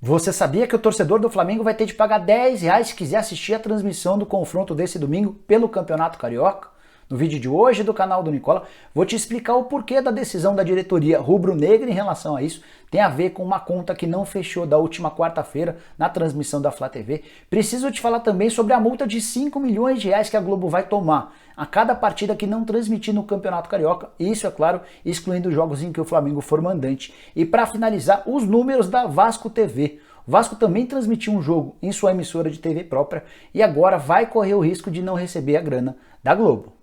Você sabia que o torcedor do Flamengo vai ter de pagar R$10 se quiser assistir a transmissão do confronto desse domingo pelo Campeonato Carioca? No vídeo de hoje do canal do Nicola, vou te explicar o porquê da decisão da diretoria rubro-negra em relação a isso. Tem a ver com uma conta que não fechou da última quarta-feira na transmissão da Flá TV. Preciso te falar também sobre a multa de R$5 milhões que a Globo vai tomar a cada partida que não transmitir no Campeonato Carioca. Isso, é claro, excluindo os jogos em que o Flamengo for mandante. E para finalizar, os números da Vasco TV. O Vasco também transmitiu um jogo em sua emissora de TV própria e agora vai correr o risco de não receber a grana da Globo.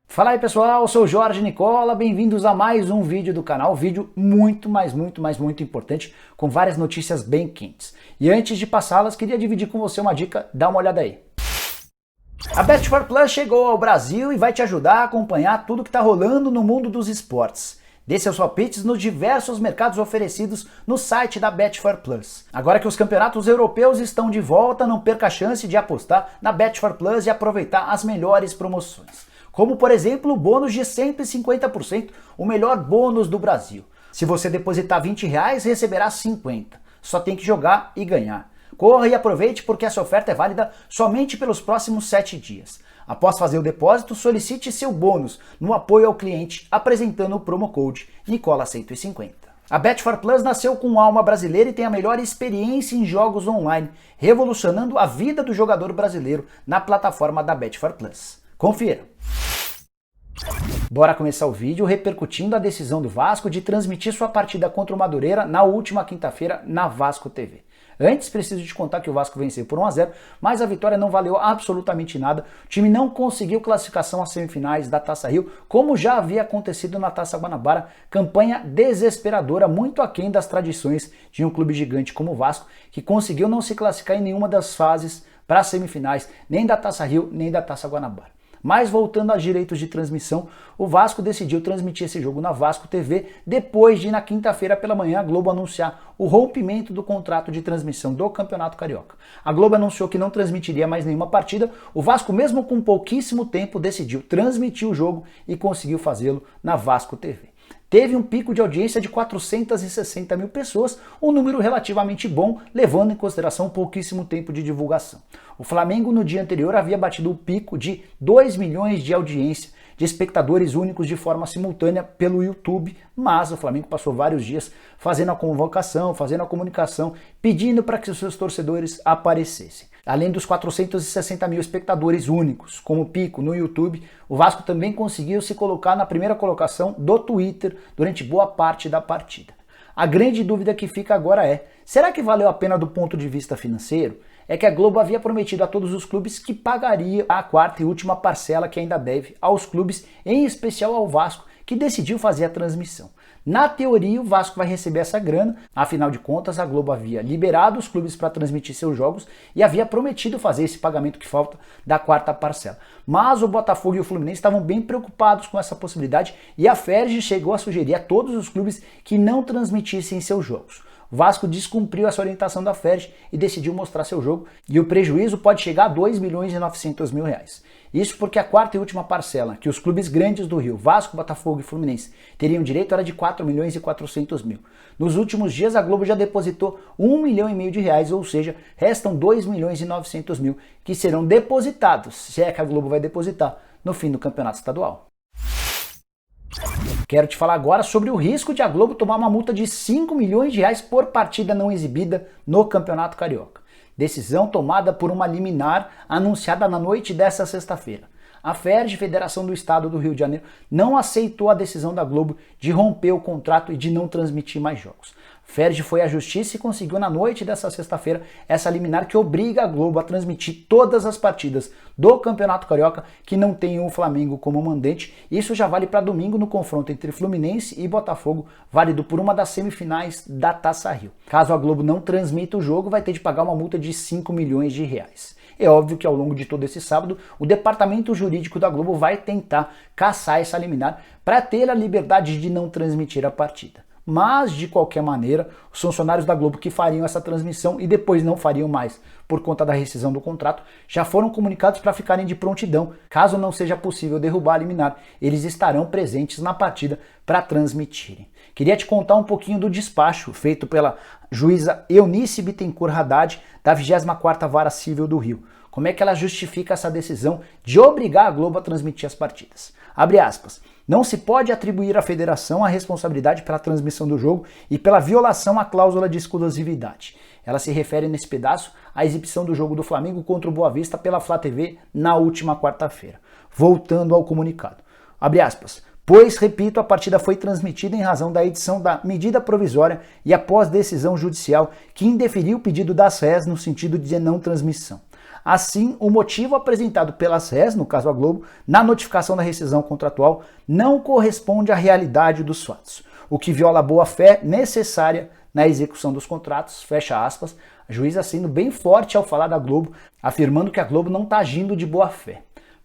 Fala aí pessoal, eu sou o Jorge Nicola, bem-vindos a mais um vídeo do canal, vídeo muito importante, com várias notícias bem quentes. E antes de passá-las, queria dividir com você uma dica, dá uma olhada aí. A Bet4 Plus chegou ao Brasil e vai te ajudar a acompanhar tudo que está rolando no mundo dos esportes. Dê seus palpites nos diversos mercados oferecidos no site da Bet4 Plus. Agora que os campeonatos europeus estão de volta, não perca a chance de apostar na Bet4 Plus e aproveitar as melhores promoções. Como, por exemplo, o bônus de 150%, o melhor bônus do Brasil. Se você depositar R$20, receberá 50. Só tem que jogar e ganhar. Corra e aproveite porque essa oferta é válida somente pelos próximos 7 dias. Após fazer o depósito, solicite seu bônus no apoio ao cliente apresentando o promo code Nicola150. A Bet4 Plus nasceu com alma brasileira e tem a melhor experiência em jogos online, revolucionando a vida do jogador brasileiro na plataforma da Bet4 Plus. Confira! Bora começar o vídeo repercutindo a decisão do Vasco de transmitir sua partida contra o Madureira na última quinta-feira na Vasco TV. Antes, preciso te contar que o Vasco venceu por 1-0, mas a vitória não valeu absolutamente nada. O time não conseguiu classificação às semifinais da Taça Rio, como já havia acontecido na Taça Guanabara. Campanha desesperadora, muito aquém das tradições de um clube gigante como o Vasco, que conseguiu não se classificar em nenhuma das fases para as semifinais, nem da Taça Rio, nem da Taça Guanabara. Mas voltando aos direitos de transmissão, o Vasco decidiu transmitir esse jogo na Vasco TV depois de, na quinta-feira pela manhã, a Globo anunciar o rompimento do contrato de transmissão do Campeonato Carioca. A Globo anunciou que não transmitiria mais nenhuma partida, o Vasco, mesmo com pouquíssimo tempo, decidiu transmitir o jogo e conseguiu fazê-lo na Vasco TV. Teve um pico de audiência de 460 mil pessoas, um número relativamente bom, levando em consideração pouquíssimo tempo de divulgação. O Flamengo no dia anterior havia batido o pico de 2 milhões de audiência, de espectadores únicos de forma simultânea pelo YouTube, mas o Flamengo passou vários dias fazendo a convocação, fazendo a comunicação, pedindo para que os seus torcedores aparecessem. Além dos 460 mil espectadores únicos como pico no YouTube, o Vasco também conseguiu se colocar na primeira colocação do Twitter durante boa parte da partida. A grande dúvida que fica agora é, será que valeu a pena do ponto de vista financeiro? É que a Globo havia prometido a todos os clubes que pagaria a quarta e última parcela que ainda deve aos clubes, em especial ao Vasco, que decidiu fazer a transmissão. Na teoria, o Vasco vai receber essa grana, afinal de contas, a Globo havia liberado os clubes para transmitir seus jogos e havia prometido fazer esse pagamento que falta da quarta parcela. Mas o Botafogo e o Fluminense estavam bem preocupados com essa possibilidade e a Ferj chegou a sugerir a todos os clubes que não transmitissem seus jogos. O Vasco descumpriu essa orientação da Ferj e decidiu mostrar seu jogo e o prejuízo pode chegar a R$2.900.000. Isso porque a quarta e última parcela que os clubes grandes do Rio, Vasco, Botafogo e Fluminense, teriam direito era de R$4.400.000. Nos últimos dias a Globo já depositou R$1,5 milhão, ou seja, restam R$2.900.000 que serão depositados, se é que a Globo vai depositar, no fim do campeonato estadual. Quero te falar agora sobre o risco de a Globo tomar uma multa de R$5 milhões por partida não exibida no Campeonato Carioca. Decisão tomada por uma liminar anunciada na noite desta sexta-feira. A Ferj, Federação do Estado do Rio de Janeiro, não aceitou a decisão da Globo de romper o contrato e de não transmitir mais jogos. A Ferj foi à justiça e conseguiu na noite dessa sexta-feira essa liminar que obriga a Globo a transmitir todas as partidas do Campeonato Carioca que não tem o Flamengo como mandante. Isso já vale para domingo no confronto entre Fluminense e Botafogo, válido por uma das semifinais da Taça Rio. Caso a Globo não transmita o jogo, vai ter de pagar uma multa de R$5 milhões. É óbvio que ao longo de todo esse sábado, o departamento jurídico da Globo vai tentar cassar essa liminar para ter a liberdade de não transmitir a partida. mas de qualquer maneira, os funcionários da Globo que fariam essa transmissão e depois não fariam mais por conta da rescisão do contrato, já foram comunicados para ficarem de prontidão. Caso não seja possível derrubar a liminar, eles estarão presentes na partida para transmitirem. Queria te contar um pouquinho do despacho feito pela juíza Eunice Bittencourt Haddad, da 24ª Vara Civil do Rio. Como é que ela justifica essa decisão de obrigar a Globo a transmitir as partidas? Abre aspas. Não se pode atribuir à federação a responsabilidade pela transmissão do jogo e pela violação à cláusula de exclusividade. Ela se refere nesse pedaço à exibição do jogo do Flamengo contra o Boa Vista pela Flá TV na última quarta-feira. Voltando ao comunicado. Abre aspas. Pois, repito, a partida foi transmitida em razão da edição da medida provisória e após decisão judicial que indeferiu o pedido das RES no sentido de não transmissão. Assim, o motivo apresentado pelas RES, no caso a Globo, na notificação da rescisão contratual, não corresponde à realidade dos fatos, o que viola a boa-fé necessária na execução dos contratos, fecha aspas, a juíza sendo bem forte ao falar da Globo, afirmando que a Globo não está agindo de boa-fé.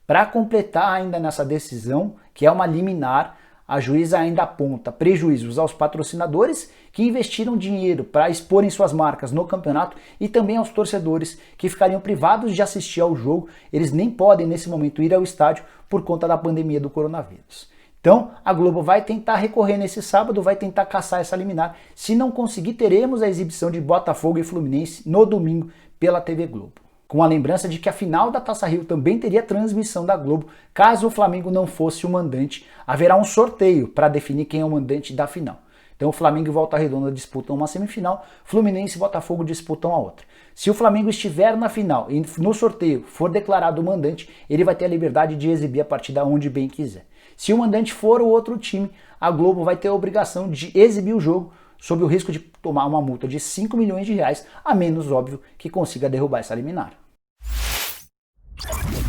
Para completar ainda nessa decisão, que é uma liminar, a juíza ainda aponta prejuízos aos patrocinadores que investiram dinheiro para exporem suas marcas no campeonato e também aos torcedores que ficariam privados de assistir ao jogo. Eles nem podem nesse momento ir ao estádio por conta da pandemia do coronavírus. Então a Globo vai tentar recorrer nesse sábado, vai tentar caçar essa liminar. Se não conseguir, teremos a exibição de Botafogo e Fluminense no domingo pela TV Globo. Com a lembrança de que a final da Taça Rio também teria transmissão da Globo, caso o Flamengo não fosse o mandante, haverá um sorteio para definir quem é o mandante da final. Então o Flamengo e Volta Redonda disputam uma semifinal, Fluminense e Botafogo disputam a outra. Se o Flamengo estiver na final e no sorteio for declarado o mandante, ele vai ter a liberdade de exibir a partida onde bem quiser. Se o mandante for o outro time, a Globo vai ter a obrigação de exibir o jogo sob o risco de tomar uma multa de 5 milhões de reais, a menos, óbvio, que consiga derrubar essa liminar.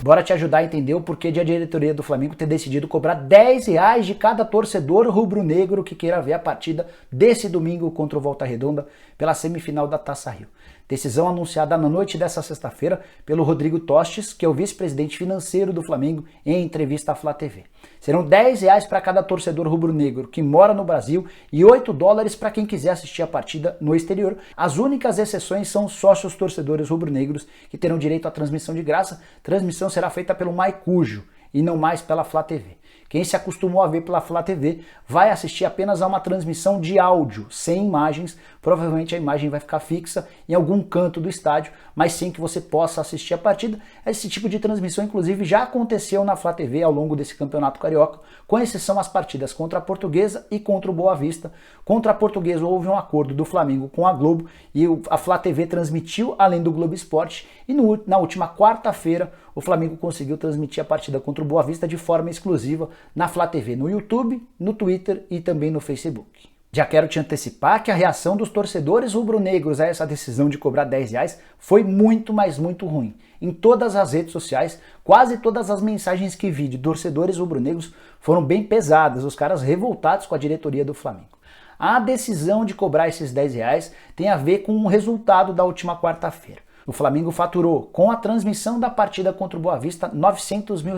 Bora te ajudar a entender o porquê de a diretoria do Flamengo ter decidido cobrar R$10 de cada torcedor rubro-negro que queira ver a partida desse domingo contra o Volta Redonda pela semifinal da Taça Rio. Decisão anunciada na noite dessa sexta-feira pelo Rodrigo Tostes, que é o vice-presidente financeiro do Flamengo, em entrevista à Flá TV. Serão R$10 para cada torcedor rubro-negro que mora no Brasil e $8 para quem quiser assistir a partida no exterior. As únicas exceções são sócios torcedores rubro-negros que terão direito à transmissão de graça. Transmissão será feita pelo Maicujo e não mais pela Flá TV. Quem se acostumou a ver pela Flá TV vai assistir apenas a uma transmissão de áudio, sem imagens. Provavelmente a imagem vai ficar fixa em algum canto do estádio, mas sem que você possa assistir a partida. Esse tipo de transmissão, inclusive, já aconteceu na Flá TV ao longo desse campeonato carioca, com exceção às partidas contra a Portuguesa e contra o Boa Vista. Contra a Portuguesa houve um acordo do Flamengo com a Globo e a Flá TV transmitiu além do Globo Esporte. E na última quarta-feira o Flamengo conseguiu transmitir a partida contra o Boa Vista de forma exclusiva na Flá TV, no YouTube, no Twitter e também no Facebook. Já quero te antecipar que a reação dos torcedores rubro-negros a essa decisão de cobrar R$10 foi muito, mas muito ruim. Em todas as redes sociais, quase todas as mensagens que vi de torcedores rubro-negros foram bem pesadas, os caras revoltados com a diretoria do Flamengo. A decisão de cobrar esses R$10 tem a ver com o resultado da última quarta-feira. O Flamengo faturou, com a transmissão da partida contra o Boa Vista, R$900 mil.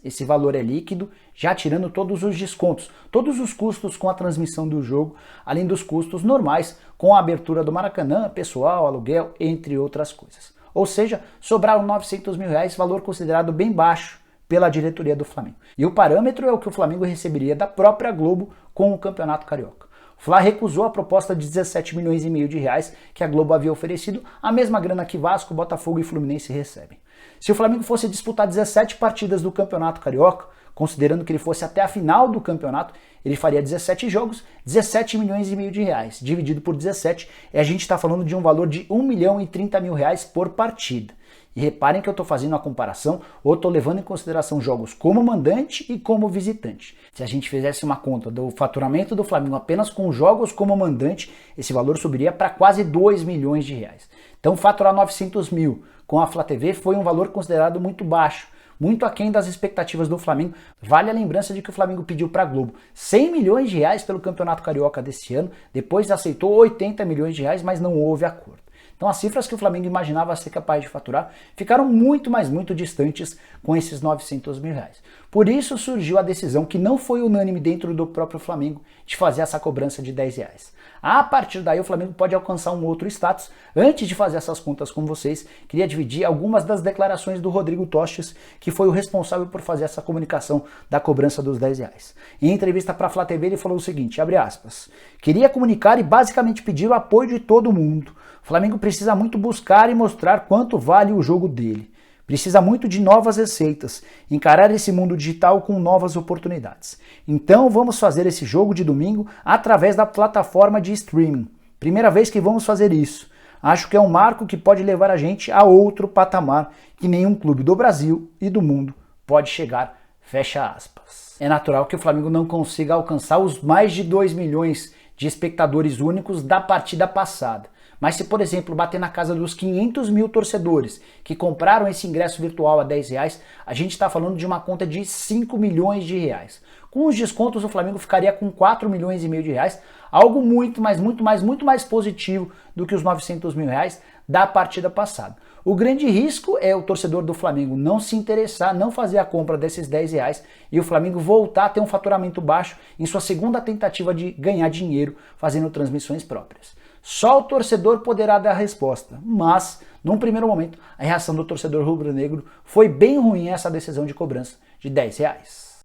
Esse valor é líquido, já tirando todos os descontos, todos os custos com a transmissão do jogo, além dos custos normais com a abertura do Maracanã, pessoal, aluguel, entre outras coisas. Ou seja, sobraram R$900 mil, valor considerado bem baixo pela diretoria do Flamengo. E o parâmetro é o que o Flamengo receberia da própria Globo com o Campeonato Carioca. O Fla recusou a proposta de 17 milhões e meio de reais que a Globo havia oferecido, a mesma grana que Vasco, Botafogo e Fluminense recebem. Se o Flamengo fosse disputar 17 partidas do Campeonato Carioca, considerando que ele fosse até a final do campeonato, ele faria 17 jogos, 17 milhões e meio de reais. Dividido por 17, a gente está falando de um valor de 1 milhão e 30 mil reais por partida. E reparem que eu estou fazendo a comparação ou estou levando em consideração jogos como mandante e como visitante. Se a gente fizesse uma conta do faturamento do Flamengo apenas com jogos como mandante, esse valor subiria para quase 2 milhões de reais. Então faturar 900 mil com a Flá TV foi um valor considerado muito baixo, muito aquém das expectativas do Flamengo. Vale a lembrança de que o Flamengo pediu para a Globo 100 milhões de reais pelo Campeonato Carioca desse ano, depois aceitou 80 milhões de reais, mas não houve acordo. Então as cifras que o Flamengo imaginava ser capaz de faturar ficaram muito, mas muito distantes com esses 900 mil reais. Por isso surgiu a decisão, que não foi unânime dentro do próprio Flamengo, de fazer essa cobrança de 10 reais. A partir daí o Flamengo pode alcançar um outro status. Antes de fazer essas contas com vocês, queria dividir algumas das declarações do Rodrigo Tostes, que foi o responsável por fazer essa comunicação da cobrança dos 10 reais. Em entrevista para a Flá TV ele falou o seguinte, abre aspas, queria comunicar e basicamente pedir o apoio de todo mundo. O Flamengo precisa muito buscar e mostrar quanto vale o jogo dele. Precisa muito de novas receitas, encarar esse mundo digital com novas oportunidades. Então vamos fazer esse jogo de domingo através da plataforma de streaming. Primeira vez que vamos fazer isso. Acho que é um marco que pode levar a gente a outro patamar que nenhum clube do Brasil e do mundo pode chegar, fecha aspas. É natural que o Flamengo não consiga alcançar os mais de 2 milhões de espectadores únicos da partida passada. Mas se, por exemplo, bater na casa dos 500 mil torcedores que compraram esse ingresso virtual a 10 reais, a gente está falando de uma conta de 5 milhões de reais. Com os descontos, o Flamengo ficaria com 4 milhões e meio de reais, algo muito mais positivo do que os 900 mil reais da partida passada. O grande risco é o torcedor do Flamengo não se interessar, não fazer a compra desses 10 reais e o Flamengo voltar a ter um faturamento baixo em sua segunda tentativa de ganhar dinheiro fazendo transmissões próprias. Só o torcedor poderá dar a resposta, mas, num primeiro momento, a reação do torcedor rubro-negro foi bem ruim essa decisão de cobrança de 10 reais.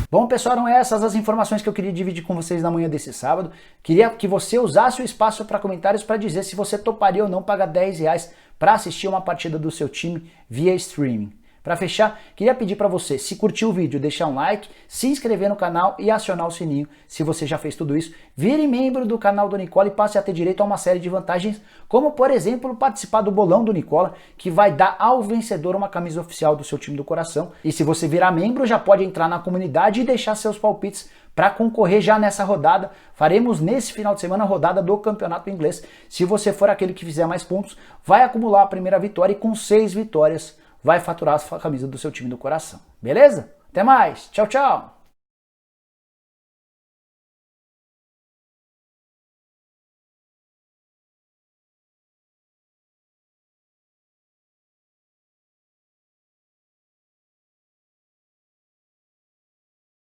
Bom, pessoal, eram essas as informações que eu queria dividir com vocês na manhã desse sábado. Queria que você usasse o espaço para comentários para dizer se você toparia ou não pagar 10 reais para assistir uma partida do seu time via streaming. Para fechar, queria pedir para você, se curtiu o vídeo, deixar um like, se inscrever no canal e acionar o sininho, se você já fez tudo isso. Vire membro do canal do Nicola e passe a ter direito a uma série de vantagens, como por exemplo, participar do bolão do Nicola, que vai dar ao vencedor uma camisa oficial do seu time do coração. E se você virar membro, já pode entrar na comunidade e deixar seus palpites para concorrer já nessa rodada. Faremos nesse final de semana a rodada do Campeonato Inglês. Se você for aquele que fizer mais pontos, vai acumular a primeira vitória e com 6 vitórias vai faturar a camisa do seu time do coração. Beleza? Até mais. Tchau, tchau.